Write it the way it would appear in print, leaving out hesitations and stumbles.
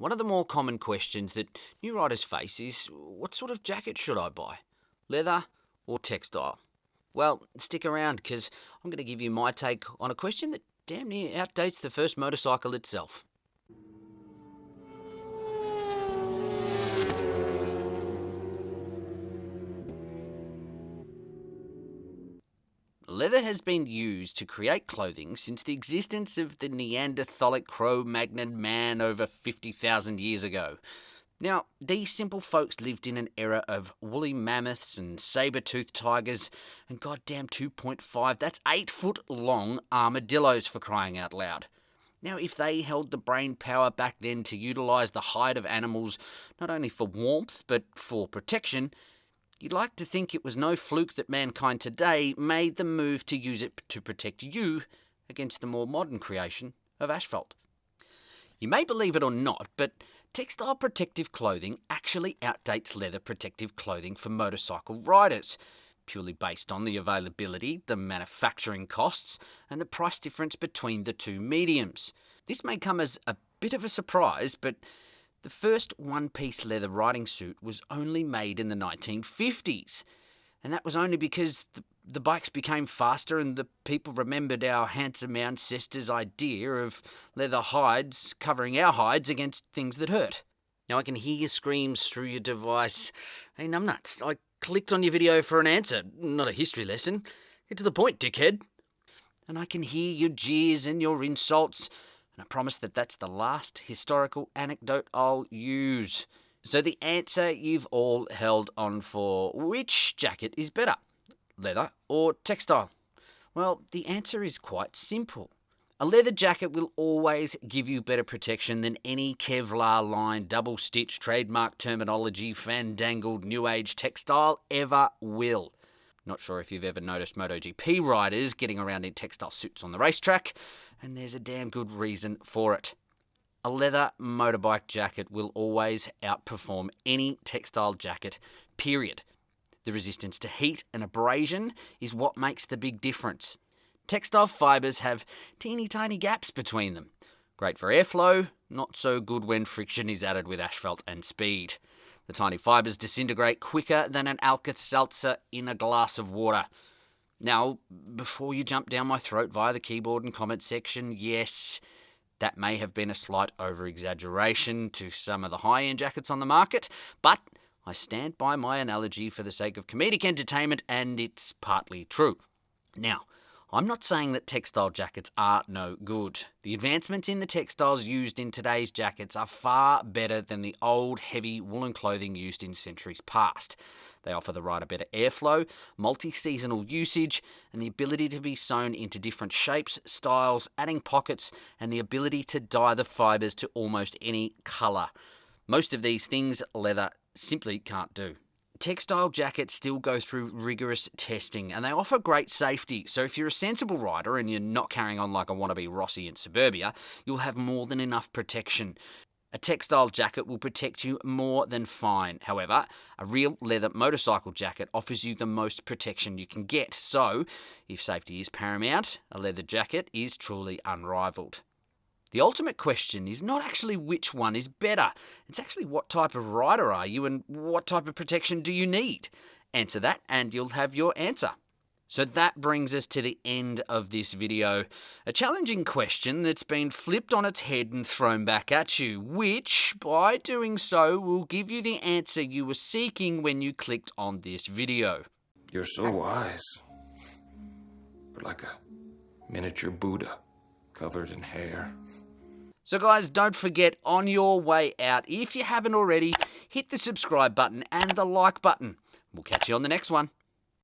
One of the more common questions that new riders face is, what sort of jacket should I buy? Leather or textile? Well, stick around because I'm going to give you my take on a question that damn near outdates the first motorcycle itself. Leather has been used to create clothing since the existence of the Neanderthalic Cro-Magnon man over 50,000 years ago. Now, these simple folks lived in an era of woolly mammoths and saber-toothed tigers and goddamn 2.5, that's 8-foot long armadillos for crying out loud. Now, if they held the brain power back then to utilise the hide of animals not only for warmth but for protection, you'd like to think it was no fluke that mankind today made the move to use it to protect you against the more modern creation of asphalt. You may believe it or not, but textile protective clothing actually outdates leather protective clothing for motorcycle riders, purely based on the availability, the manufacturing costs, and the price difference between the two mediums. This may come as a bit of a surprise, but the first one-piece leather riding suit was only made in the 1950s, and that was only because the bikes became faster and the people remembered our handsome ancestors' idea of leather hides covering our hides against things that hurt. Now I can hear your screams through your device. Hey, numbnuts, I clicked on your video for an answer, not a history lesson. Get to the point, dickhead. And I can hear your jeers and your insults, and I promise that that's the last historical anecdote I'll use. So the answer you've all held on for, which jacket is better? Leather or textile? Well, the answer is quite simple. A leather jacket will always give you better protection than any Kevlar-lined, double-stitch, trademark terminology, fandangled, new age textile ever will. Not sure if you've ever noticed MotoGP riders getting around in textile suits on the racetrack, and there's a damn good reason for it. A leather motorbike jacket will always outperform any textile jacket, period. The resistance to heat and abrasion is what makes the big difference. Textile fibres have teeny tiny gaps between them. Great for airflow, not so good when friction is added with asphalt and speed. The tiny fibres disintegrate quicker than an Alka-Seltzer in a glass of water. Now, before you jump down my throat via the keyboard and comment section, yes, that may have been a slight over-exaggeration to some of the high-end jackets on the market, but I stand by my analogy for the sake of comedic entertainment, and it's partly true. Now, I'm not saying that textile jackets are no good. The advancements in the textiles used in today's jackets are far better than the old, heavy woolen clothing used in centuries past. They offer the rider better airflow, multi-seasonal usage, and the ability to be sewn into different shapes, styles, adding pockets, and the ability to dye the fibres to almost any colour. Most of these things leather simply can't do. Textile jackets still go through rigorous testing and they offer great safety, so if you're a sensible rider and you're not carrying on like a wannabe Rossi in suburbia, you'll have more than enough protection. A textile jacket will protect you more than fine. However, a real leather motorcycle jacket offers you the most protection you can get, so if safety is paramount, a leather jacket is truly unrivaled. The ultimate question is not actually which one is better. It's actually what type of rider are you and what type of protection do you need? Answer that and you'll have your answer. So that brings us to the end of this video. A challenging question that's been flipped on its head and thrown back at you, which, by doing so, will give you the answer you were seeking when you clicked on this video. You're so wise. You're like a miniature Buddha covered in hair. So guys, don't forget, on your way out, if you haven't already, hit the subscribe button and the like button. We'll catch you on the next one.